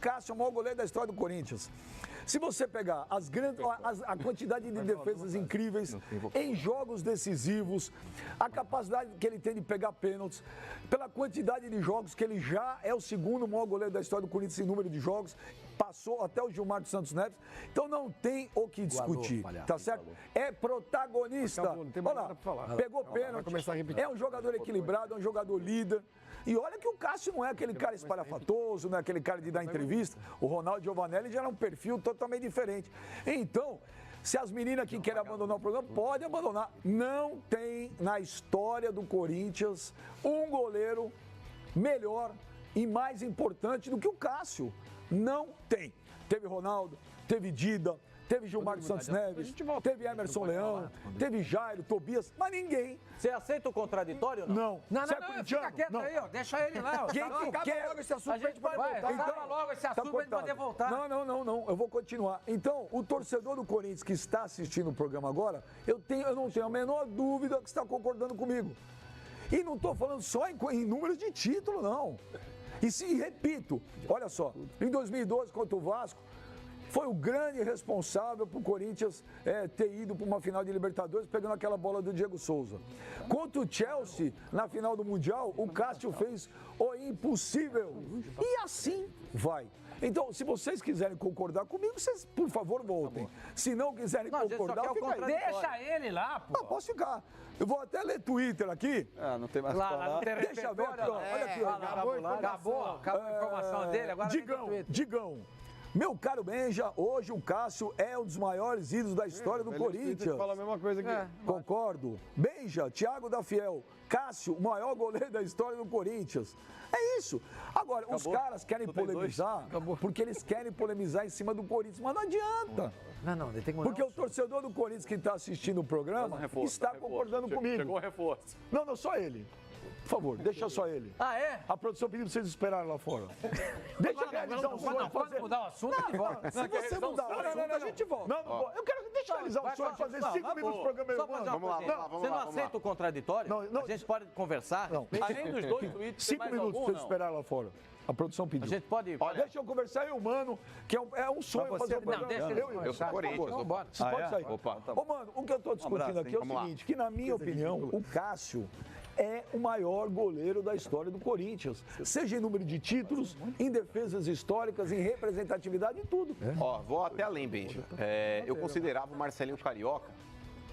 Cássio é o maior goleiro da história do Corinthians. Se você pegar a quantidade de defesas incríveis em jogos decisivos, a capacidade que ele tem de pegar pênaltis, pela quantidade de jogos que ele já é o segundo maior goleiro da história do Corinthians em número de jogos, passou até o Gilmar dos Santos Neves, então não tem o que discutir, tá certo? É protagonista. Olha lá, pegou pênalti, é um jogador equilibrado, é um jogador líder. E olha que o Cássio não é aquele cara espalhafatoso, não é aquele cara de dar entrevista. O Ronaldo Giovanelli já era um perfil totalmente diferente. Então, se as meninas que querem abandonar o programa, podem abandonar. Não tem na história do Corinthians um goleiro melhor e mais importante do que o Cássio. Não tem. Teve Ronaldo, teve Dida, teve Gilmar dos Santos Neves, teve Emerson Leão, teve Jairo, Tobias, mas ninguém. Você aceita o contraditório ou não? Não, fica quieto aí, ó. Deixa ele lá. Quem que quer logo esse assunto pra gente poder voltar? Acaba logo esse assunto pra gente poder voltar. Não. Eu vou continuar. Então, o torcedor do Corinthians que está assistindo o programa agora, eu não tenho a menor dúvida que está concordando comigo. E não estou falando só em números de título, não. E repito, olha só, em 2012 contra o Vasco, foi o grande responsável para o Corinthians ter ido para uma final de Libertadores pegando aquela bola do Diego Souza. Contra o Chelsea, na final do Mundial, o Cássio fez o impossível. E assim vai. Então, se vocês quiserem concordar comigo, vocês, por favor, voltem. Se não quiserem concordar, fica aí. Deixa ele lá, pô. Não, posso ficar. Eu vou até ler Twitter aqui. Não tem mais falar. Deixa eu ver aqui, ó. Olha aqui, ó. Acabou a informação dele, agora Digão. Meu caro Benja, hoje o Cássio é um dos maiores ídolos da história do Corinthians. Fala a mesma coisa aqui. Concordo. Benja, Thiago da Fiel, Cássio, o maior goleiro da história do Corinthians. É isso. Agora, os caras querem polemizar porque eles querem polemizar em cima do Corinthians, mas não adianta. Não, tem que mandar porque o torcedor do Corinthians que está assistindo o programa está concordando comigo. Chegou o reforço. Não, só ele. Por favor, deixa só ele. Ah, é? A produção pediu pra vocês esperarem lá fora. Deixa eu realizar um sonho. Pode mudar o assunto e volta. Se você mudar o assunto, a gente volta. Não, eu quero deixa eu realizar um sonho, fazer 5 minutos do programa. Só fazer uma coisa. Você não aceita o contraditório? Não. A gente pode conversar? Não. Além dos dois tweets, 5 minutos pra vocês esperarem lá fora. A produção pediu. A gente pode... Olha, deixa eu conversar aí, o Mano, que é um sonho fazer o programa. Não, deixa eu sou Corinthians. Vamos embora. Você pode sair. Opa. Ô, Mano, o que eu tô discutindo aqui é o seguinte, que na minha opinião, o Cássio é o maior goleiro da história do Corinthians. Seja em número de títulos, em defesas históricas, em representatividade, em tudo. Ó, vou até além, Benja. Eu considerava o Marcelinho Carioca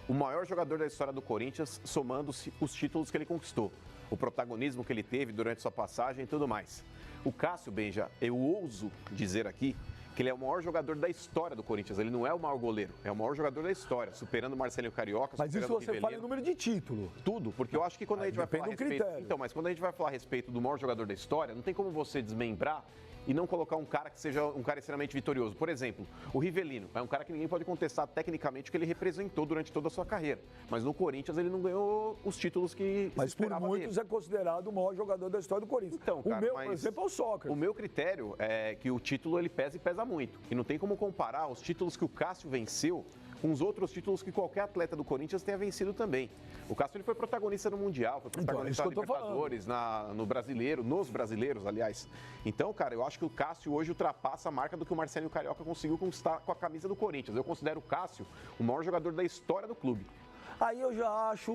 o maior jogador da história do Corinthians, somando-se os títulos que ele conquistou, o protagonismo que ele teve durante sua passagem e tudo mais. O Cássio, Benja, eu ouso dizer aqui que ele é o maior jogador da história do Corinthians. Ele não é o maior goleiro, é o maior jogador da história, superando o Marcelinho Carioca, mas superando isso o você Rivelino. fala em número de título. Tudo, porque eu acho que quando a gente vai falar a respeito... critério. Então, mas quando a gente vai falar a respeito do maior jogador da história, não tem como você desmembrar e não colocar um cara que seja um cara extremamente vitorioso. Por exemplo, o Rivelino é um cara que ninguém pode contestar tecnicamente o que ele representou durante toda a sua carreira. Mas no Corinthians ele não ganhou os títulos que mas por muitos dele. É considerado o maior jogador da história do Corinthians. Então, cara, o meu, por exemplo, é o Sócrates. O meu critério é que o título ele pesa e pesa muito. E não tem como comparar os títulos que o Cássio venceu com os outros títulos que qualquer atleta do Corinthians tenha vencido também. O Cássio ele foi protagonista no Mundial, foi protagonista na Libertadores, no Brasileiro, nos brasileiros, aliás. Então, cara, eu acho que o Cássio hoje ultrapassa a marca do que o Marcelinho Carioca conseguiu conquistar com a camisa do Corinthians. Eu considero o Cássio o maior jogador da história do clube. Aí eu já acho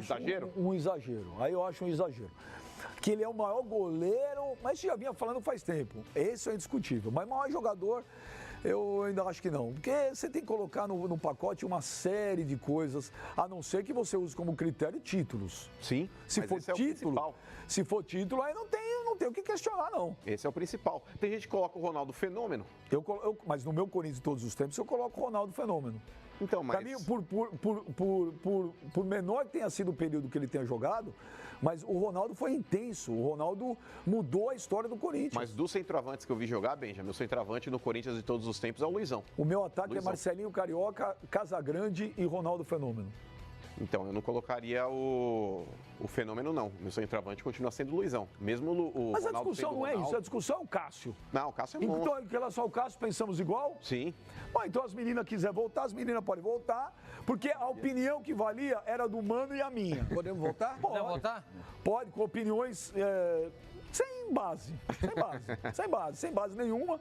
exagero? Um exagero. Aí eu acho um exagero. Que ele é o maior goleiro, mas já vinha falando faz tempo. Esse é indiscutível. Mas o maior jogador, eu ainda acho que não. Porque você tem que colocar no pacote uma série de coisas, a não ser que você use como critério títulos. Sim, se for título, aí não tem o que questionar, não. Esse é o principal. Tem gente que coloca o Ronaldo fenômeno. Mas no meu Corinthians de todos os tempos, eu coloco o Ronaldo fenômeno. Então, mas... Pra mim, por menor que tenha sido o período que ele tenha jogado, mas o Ronaldo foi intenso. O Ronaldo mudou a história do Corinthians. Mas dos centroavantes que eu vi jogar, Benja, meu centroavante no Corinthians de todos os tempos é o Luizão. O meu ataque é Marcelinho Carioca, Casagrande e Ronaldo Fenômeno. Então, eu não colocaria o fenômeno, não. Meu centroavante continua sendo o Luizão. Mesmo o Mas Ronaldo a discussão não é isso, a discussão é o Cássio. Não, o Cássio é bom. Então, em relação ao Cássio, pensamos igual? Sim. Bom, então as meninas quiserem voltar, as meninas podem voltar, porque a opinião que valia era do Mano e a minha. Podemos voltar? Pode. Podemos voltar? Pode, com opiniões sem base sem base nenhuma.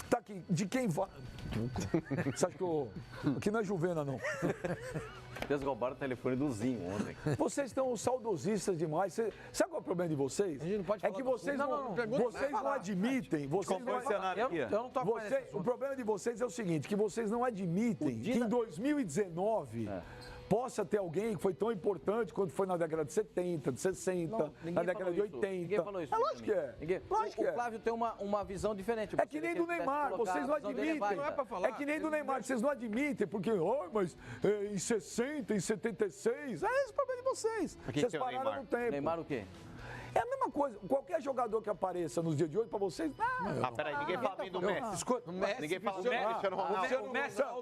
Tá aqui, de quem vai... Você acha que aqui não é Juvena, não. Eles roubaram o telefone do Zinho ontem. Vocês estão saudosistas demais. Sabe qual é o problema de vocês? A gente não pode é falar que do vocês assunto. vocês não admitem. Vocês não Eu não tô falando o problema de vocês é o seguinte, que vocês não admitem que em 2019 possa ter alguém que foi tão importante quanto foi na década de 70, de 60, na década de 80. Ninguém falou isso. É lógico que é. Lógico que é. O Flávio tem uma visão diferente. É que nem do Neymar, vocês não admitem. Não é pra falar. É que nem do Neymar, vocês não admitem, porque, mas em 60, em 76, é esse o problema de vocês. Vocês pararam no tempo. Neymar o quê? É a mesma coisa. Qualquer jogador que apareça nos dias de hoje, pra vocês. Peraí, ninguém fala bem do Messi. Escuta, Ninguém fala bem do Cristiano Ronaldo.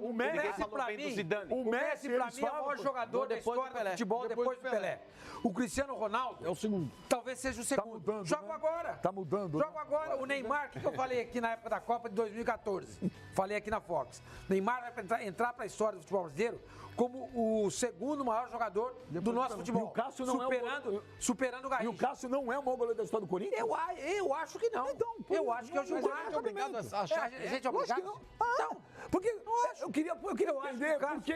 O Messi, pra mim, o Messi, pra mim, é o maior jogador da história do futebol depois do Pelé. O Cristiano Ronaldo é o segundo. Talvez seja o segundo. mudando, Joga né? agora. Tá mudando. Joga agora. O Neymar, o que eu falei aqui na época da Copa de 2014? Falei aqui na Fox. Neymar vai entrar pra história do futebol brasileiro como o segundo maior jogador do nosso futebol. E o Cássio não superando o Garrincha. E o Cássio não é o maior goleiro da história do Corinthians? Eu acho que não. Então, eu acho que é o Gilmar. Mas a gente é obrigado a achar. A gente é Lógico obrigado? que não. Não. Porque eu queria entender por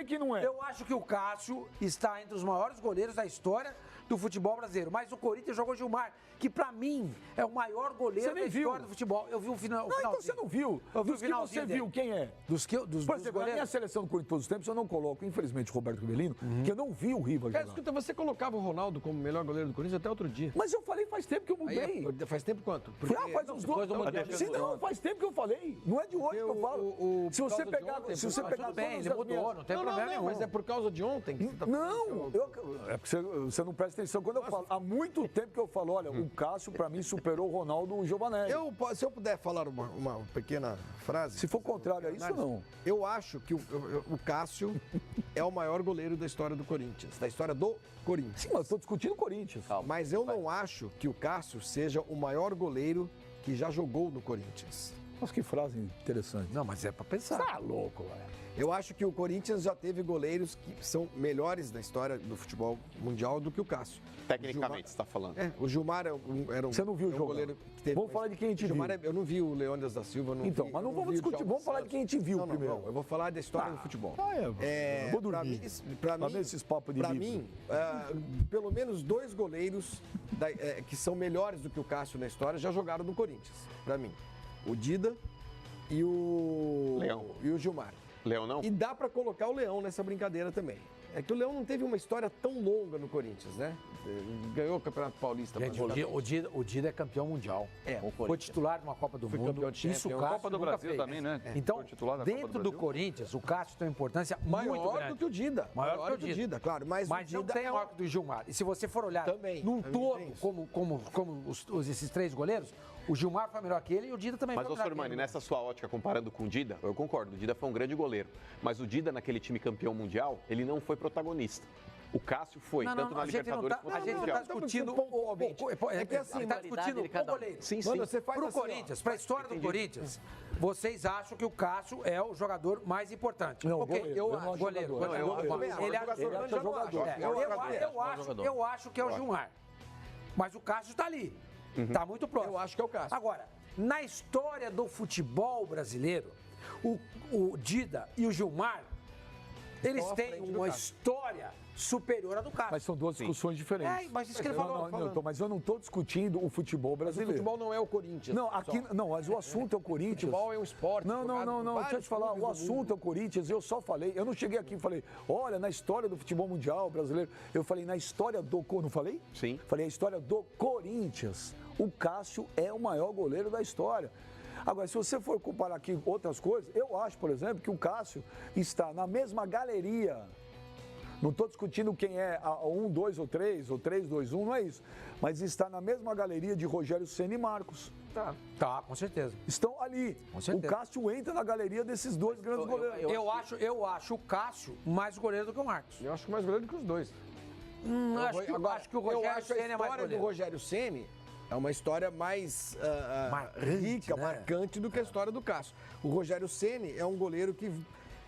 que não é. Eu acho que o Cássio está entre os maiores goleiros da história do futebol brasileiro. Mas o Corinthians jogou Gilmar, que pra mim é o maior goleiro da história do futebol. Eu vi o final. Não, então você não viu. Eu vi Dos que você viu, quem é? Dos Por exemplo, na minha seleção do Corinthians todos os tempos, eu não coloco, infelizmente, o Roberto Rivelino, que eu não vi o Riva jogar. Escuta, você colocava o Ronaldo como melhor goleiro do Corinthians até outro dia. Mas eu falei faz tempo que eu mudei. Faz tempo quanto? Faz uns dois. Sim, não, faz tempo que eu falei. Não é de hoje que eu falo. Se você pegar. Se você pegar bem, ele mudou, não tem problema nenhum. Mas é por causa de ontem que você tá Não, é porque você não presta atenção quando eu falo. Há muito tempo que eu falo, olha, o Cássio, pra mim, superou o Ronaldo Giovanelli. Se eu puder falar uma pequena frase. Se for contrário a isso, não. Eu acho que o Cássio é o maior goleiro da história do Corinthians, da história do Corinthians. Sim, mas eu estou discutindo o Corinthians. Mas eu não acho que o Cássio seja o maior goleiro que já jogou no Corinthians. Nossa, que frase interessante. Não, mas é pra pensar. Tá louco, velho. Eu acho que o Corinthians já teve goleiros que são melhores da história do futebol mundial do que o Cássio. Tecnicamente, você está falando. O Gilmar era um Você não viu o jogo? goleiro que teve. Vamos falar de quem a gente Gilmar, viu. Eu não vi o Leônidas da Silva. Então, mas não vamos discutir. Vamos falar de quem a gente viu primeiro. Eu vou falar da história do futebol. Eu vou dormir. Pra mim, esses papos de pra livro. mim pelo menos dois goleiros que são melhores do que o Cássio na história já jogaram no Corinthians. Pra mim. O Dida e o Leão. E o Gilmar. Leão não? E dá pra colocar o Leão nessa brincadeira também. É que o Leão não teve uma história tão longa no Corinthians, né? Ganhou o Campeonato Paulista. Gente, o Dida é campeão mundial. Foi titular de uma Copa do Mundo. campeão de Isso o Champions. Cássio Copa do nunca Brasil fez. também, né? Então, Foi titular da Copa dentro do do Brasil. Corinthians, o Cássio tem uma importância muito Maior grande. do que o Dida. Maior que o Dida, claro. Mas Mas o não Dida tem maior que o do Gilmar. E se você for olhar Também num tem todo, isso. como esses três goleiros, o Gilmar foi melhor que ele e o Dida também Mas, foi ô melhor que Sormani, ele. nessa sua ótica, comparando com o Dida, eu concordo, o Dida foi um grande goleiro. Mas o Dida, naquele time campeão mundial, ele não foi protagonista. O Cássio foi, tanto na Libertadores quanto A no gente não Mundial. está discutindo É que assim, ele está discutindo o goleiro. Sim, sim. Mano, você faz Para o assim, ó. Corinthians, para a história do Corinthians, vocês acham que o Cássio é o jogador mais importante? Não, Ok, goleiro. eu Eu não acho. acho Goleiro. jogador. goleiro. Eu também acho. Ele acha Jogador, ele eu não acho jogador. eu acho que é o Gilmar. Mas o Cássio está ali. Está muito próximo. Eu acho que é o Cássio. Agora, na história do futebol brasileiro, o Dida e o Gilmar, eles Estão à têm frente do uma Cássio. história superior à do Cássio. Mas são duas discussões diferentes. Mas isso que ele falou. Mas eu não estou discutindo o futebol O brasileiro. futebol não é o Corinthians. Não, aqui, não, mas o assunto é o Corinthians. Futebol é um esporte. Não, jogado por deixa eu vários te falar, o clubes do assunto mundo. é o Corinthians, eu só falei, eu não cheguei aqui e falei, olha, na história do futebol mundial brasileiro, eu falei na história do, não falei? Sim. Falei a história do Corinthians, o Cássio é o maior goleiro da história. Agora, se você for comparar aqui outras coisas, eu acho, por exemplo, que o Cássio está na mesma galeria. Não estou discutindo quem é a 1, 2 ou 3, ou 3, 2, 1, não é isso. Mas está na mesma galeria de Rogério Ceni e Marcos. Tá, com certeza. Estão ali. Com O certeza. Cássio entra na galeria desses dois grandes goleiros. Eu acho o Cássio mais goleiro do que o Marcos. Eu acho mais goleiro que os dois. Acho que o Rogério Ceni é mais A história do goleiro. Rogério Ceni é uma história mais Marcante, rica, né? marcante do que a história do Cássio. O Rogério Ceni é um goleiro que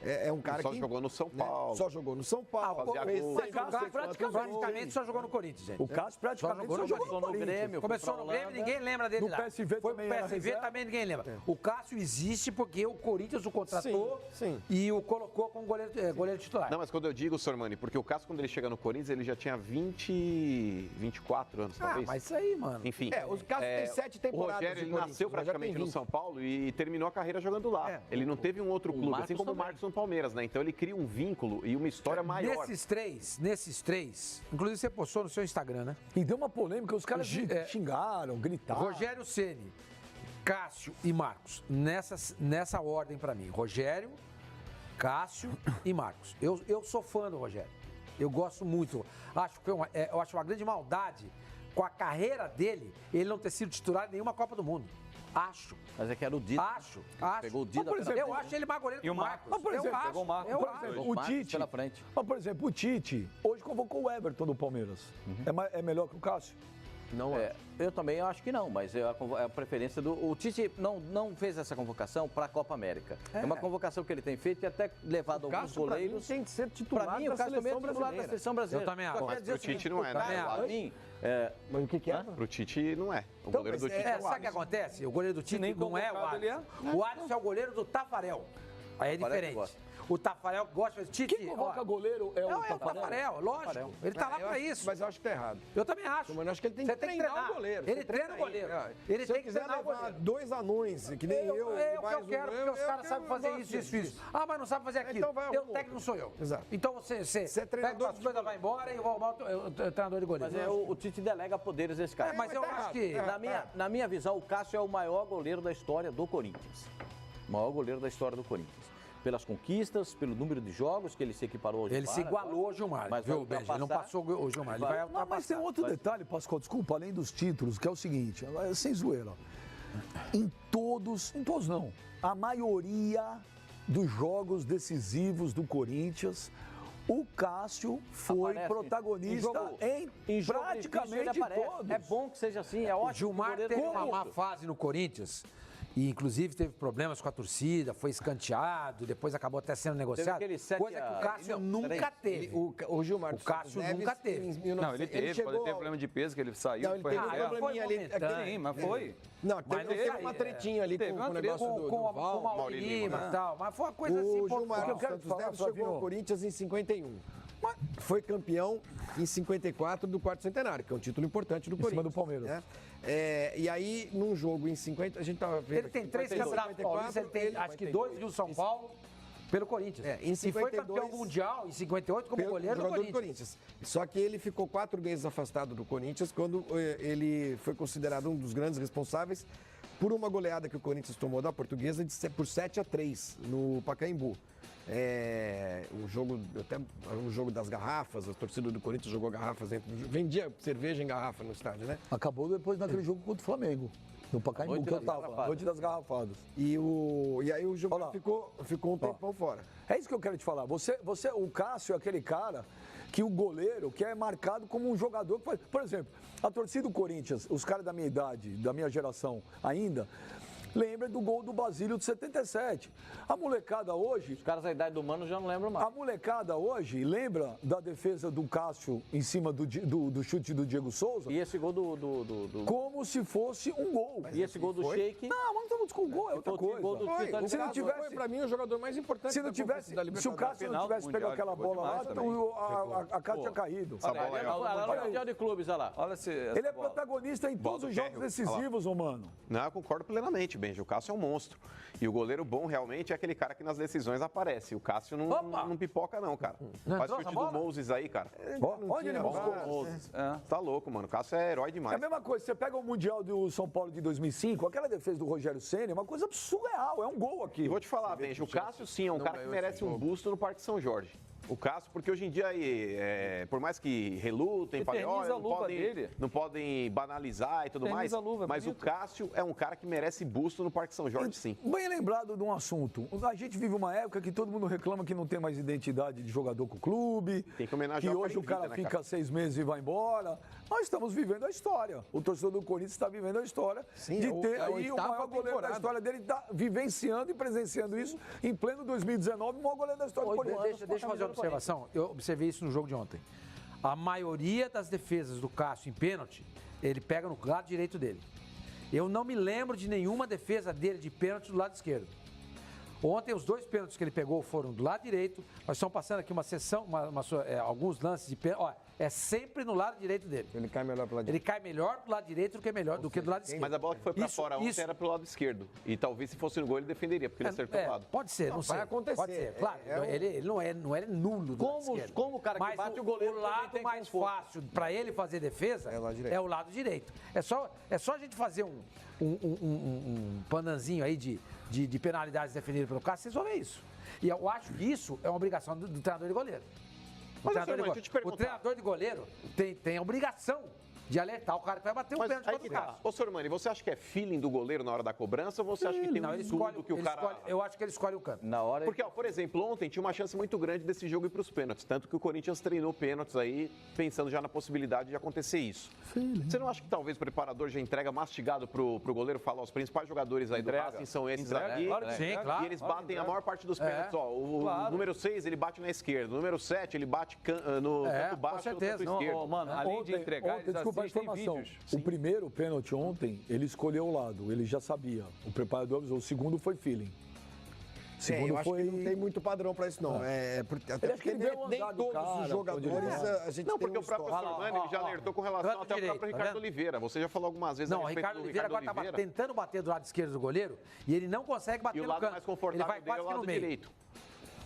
é um cara Só que... jogou no São Paulo. Só jogou no São Paulo. Fazia fez gol. sempre O não sei Cássio quantos praticamente gols. só jogou no Corinthians, gente. O Cássio praticamente só jogou no Grêmio. Começou foi no pra Grêmio, Holanda. ninguém lembra dele No lá. PSV Foi também pro era PSV, reserva. também ninguém lembra. O Cássio existe porque o Corinthians o contratou Sim. e o colocou como goleiro titular. Não, mas quando eu digo, Sormani, porque o Cássio, quando ele chega no Corinthians, ele já tinha 24 anos, talvez. Mas isso aí, mano. Enfim. O Cássio tem 7 O temporadas Rogério, ele no Corinthians, nasceu mas já tem praticamente no 20. São Paulo e terminou a carreira jogando lá. Ele não teve um outro clube, Marcos assim como o também. Marcos no Palmeiras, né? Então ele cria um vínculo e uma história maior. Nesses três, inclusive você postou no seu Instagram, né? E deu uma polêmica, os caras xingaram, gritaram. Rogério Ceni, Cássio e Marcos. Nessa ordem pra mim. Rogério, Cássio e Marcos. Eu sou fã do Rogério. Eu gosto muito. Eu acho uma grande maldade com a carreira dele ele não ter sido titular em nenhuma Copa do Mundo. Acho. Mas é que era o Dida. Acho. Pegou o Dida. Mas, por exemplo, Eu acho ele mais goleiro que E o o Marcos. Mas, por exemplo, eu acho. pegou o Marcos. Eu Por acho. exemplo, O o Marcos Tite. pela frente. Mas, por exemplo, o Tite hoje convocou o Everton do Palmeiras. É melhor que o Cássio? Não é. Eu também acho que não, mas é a preferência do. O Tite não fez essa convocação para a Copa América. É uma convocação que ele tem feito e até levado alguns Cássio, pra mim, goleiros. tem que ser titular Pra mim, da o Cássio também é seleção titular da brasileira. seleção brasileira. Eu também acho. Só quero Mas dizer pro o seguinte, Tite não é, né? Pra mim, Mas o que é? Pro Tite não é. O Então, goleiro mas do Tite Sabe o que acontece? O goleiro do Tite nem não é o convocado ele Alisson. O Alisson é o goleiro do Tafarel. Aí é Tafarel que diferente. gosta. O Tafarel gosta de Tite. Quem convoca goleiro é o É o Tafarel? Tafarel, lógico. Ele tá lá Eu pra acho- isso. Mas eu acho que tá errado. Eu também acho. Mas eu acho que ele tem Você que treinar o goleiro. Ele Você treina o goleiro. Ele Se eu tem que quiser treinar o levar goleiro. 2 anões, que nem eu, É o que mais eu quero, porque os caras sabem fazer isso. Ah, mas não sabe fazer aquilo. Então vai Eu, arrumar o técnico não sou eu. Exato. Então você Você é pega treinador as coisas, vai embora e eu vou arrumar o treinador de goleiro. mas o Tite delega poderes desse cara. mas eu tá acho errado. que... Na minha visão, o Cássio é o maior goleiro da história do Corinthians. O maior goleiro da história do Corinthians. Pelas conquistas, pelo número de jogos que ele se equiparou ao Gilmar. Ele se igualou ao Gilmar, Mas viu, vai Benji? Ele não ultrapassar. passou o Gilmar, ele Vai. vai Não, ultrapassar. mas tem outro detalhe, Pascoal, desculpa, além dos títulos, que é o seguinte, sem zoeira. Em todos não, a maioria dos jogos decisivos do Corinthians, o Cássio foi Aparece. protagonista Em jogo praticamente difícil ele aparece. todos. É bom que seja assim, é O ótimo. Gilmar goleiro teve tem uma má isso. fase no Corinthians. E, inclusive, teve problemas com a torcida, foi escanteado, depois acabou até sendo negociado. aquele 7 Coisa que o Cássio nunca teve. O Gilmar O Cássio Neves, nunca teve. em Não, ele 1900, teve, chegou pode ter problema de peso, que ele saiu, Não, ele foi teve um reserva. probleminha ali. momentâneo. Sim, mas foi. Não, Mas teve, não teve foi, uma tretinha ali teve com uma o negócio do Com o Val. Mauri Lima né? e tal. Mas foi uma coisa assim... O Gilmar que eu quero te Santos falar, Neves chegou Flavinho. ao Corinthians em 51. Foi campeão em 54 do quarto centenário, que é um título importante do Em cima Corinthians. do Palmeiras. Né? E aí, num jogo em 50, a gente tava vendo Ele tem aqui, 3 campeonatos 54, paulistas, ele tem acho que 2 do São Paulo pelo Corinthians. Em E foi 52, campeão mundial em 58 como pelo goleiro do jogador Corinthians. Só que ele ficou 4 meses afastado do Corinthians quando ele foi considerado um dos grandes responsáveis por uma goleada que o Corinthians tomou da Portuguesa por 7-3 no Pacaembu. Um jogo das garrafas, a torcida do Corinthians jogou garrafas dentro. Vendia cerveja em garrafa no estádio, né? Acabou depois naquele jogo contra o Flamengo. No Pacaembu, Noite que eu das tava. garrafadas. Noite das garrafadas. E aí o Gilmar Olha lá. ficou um tempão fora. É isso que eu quero te falar. O Cássio é aquele cara que o goleiro que é marcado como um jogador que faz. Por exemplo, a torcida do Corinthians, os caras da minha idade, da minha geração ainda, lembra do gol do Basílio de 77. A molecada hoje. Os caras da idade do Mano já não lembram mais. A molecada hoje lembra da defesa do Cássio em cima do chute do Diego Souza E esse gol do... como se fosse um gol. E esse gol do Sheik... Não, mas não estamos com gol, é outra Ficou o gol coisa. do Tito ali. Se não tivesse- Foi pra mim o jogador mais importante Se não da tivesse, conquista da se o Libertadores. Cássio não Final do tivesse pego Mundial, aquela jogou bola lá, demais então a Cássio tinha caído. Essa bola é Olha lá, no Mundial de Clubes, olha lá. Olha essa Ele é bola. protagonista em todos do os jogos Kerry, decisivos, ô mano. Não, eu concordo plenamente, Benji. O Cássio é um monstro. E o goleiro bom realmente é aquele cara que nas decisões aparece. O Cássio não pipoca, não, cara. Não Faz entrou chute essa bola? do Moses aí, cara. Olha ele Bom Moses. Tá louco, mano. O Cássio é herói É a demais. mesma coisa, você pega o Mundial do São Paulo de 2005, aquela defesa do Rogério Ceni, é uma coisa surreal, é um gol aqui. E vou te falar, Benji, o Cássio sim é um cara que merece um busto no Parque São Jorge. O Cássio, porque hoje em dia, por mais que relutem, falem, Eterniza a não luva podem, dele. não podem banalizar e tudo mais, Eterniza a luva, é mas o bonito. Cássio é um cara que merece busto no Parque São Jorge, sim. Bem lembrado de um assunto. A gente vive uma época que todo mundo reclama que não tem mais identidade de jogador com o clube. Tem que homenagear que o hoje o cara em cara vida, né, fica 6 meses e vai embora. Nós estamos vivendo a história. O torcedor do Corinthians está vivendo a história Sim, de é ter a aí o oitava maior goleiro da temporada. história dele, está vivenciando e presenciando isso em pleno 2019, o maior goleiro da história do Corinthians. Deixa eu fazer uma observação. Eu observei isso no jogo de ontem. A maioria das defesas do Cássio em pênalti, ele pega no lado direito dele. Eu não me lembro de nenhuma defesa dele de pênalti do lado esquerdo. Ontem, os 2 pênaltis que ele pegou foram do lado direito. Nós estamos passando aqui uma sessão, alguns lances de pênalti. Olha, é sempre no lado direito dele. Ele cai melhor pro lado Ele cai melhor do lado direito do que do lado esquerdo. Mas a bola que foi pra Isso- fora ontem isso- era pro lado esquerdo. E talvez se fosse no gol ele defenderia, porque ele acertou o lado. Pode ser, não sei. vai acontecer. Pode ser, claro. Ele não é nulo do lado esquerdo. como o cara que Mas bate, o goleiro o também lado tem mais conforto. fácil para ele fazer defesa É o lado direito. é o lado direito. É só a gente fazer um pandanzinho aí de penalidades definidas pelo Cássio, vocês vão ver isso. E eu acho que isso é uma obrigação do treinador de goleiro. Mas, Sérgio, deixa eu te perguntar. O treinador de goleiro tem a obrigação de alertar o cara que vai bater um Mas pênalti aí contra o que tá. Cássio. Ô, Sormani, você acha que é feeling do goleiro na hora da cobrança ou você acha que tem Não, um ele estudo escolhe, que o cara... eu acho que ele escolhe o canto. Na hora. Porque, ó, por exemplo, ontem tinha uma chance muito grande desse jogo ir para os pênaltis. Tanto que o Corinthians treinou pênaltis aí, pensando já na possibilidade de acontecer isso. Você não acha que talvez o preparador já entrega mastigado pro goleiro falar os principais jogadores aí do Entrega. Racing são esses Entrega, aqui? claro que Sim, entrega. claro. E eles batem a maior parte dos pênaltis. Ó, o claro. número 6, ele bate na esquerda. O número 7, ele bate no canto com baixo do certeza. canto Não, esquerdo. mano, além de entregar, eles desculpa a assistem informação. vídeos. O primeiro pênalti ontem, ele escolheu o lado, ele já sabia. O preparador avisou. O segundo foi feeling. O segundo eu acho foi... que não tem muito padrão pra isso, não. Até Ele acha que porque ele vê o nem andar do todos cara, os jogadores onde ele vai. a gente Não, tem porque um o próprio histórico. Sormani ele já alertou com relação Canto até ao direito, próprio tá Ricardo vendo? Oliveira. Você já falou algumas vezes Não, a o respeito Ricardo do Oliveira agora Ricardo está Oliveira. tentando bater do lado esquerdo do goleiro e ele não consegue bater E o no lado canto. mais Ele confortável vai dele é quase o que no lado meio. direito.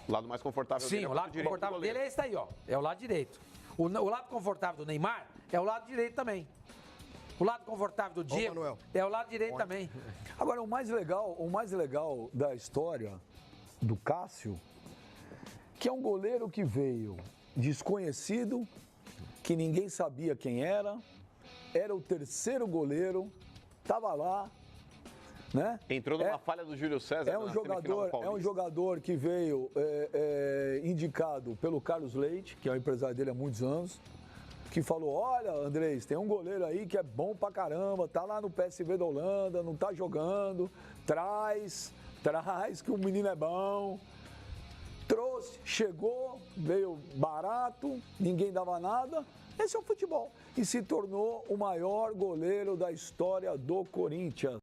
O lado mais confortável dele Sim, é o lado direito do confortável goleiro. dele é esse aí, ó. É o lado direito. O lado confortável do Neymar é o lado direito também. O lado confortável do Diego Manuel. é o lado direito também. Agora, o mais legal da história do Cássio, que é um goleiro que veio desconhecido, que ninguém sabia quem era o terceiro goleiro, estava lá, né? Entrou numa falha do Júlio César É um na semifinal do jogador, Paulista. jogador que veio indicado pelo Carlos Leite, que é o empresário dele há muitos anos, que falou: olha, Andrés, tem um goleiro aí que é bom pra caramba, tá lá no PSV da Holanda, não tá jogando, traz, que o menino é bom. Trouxe, chegou, veio barato, ninguém dava nada. Esse é o futebol. E se tornou o maior goleiro da história do Corinthians.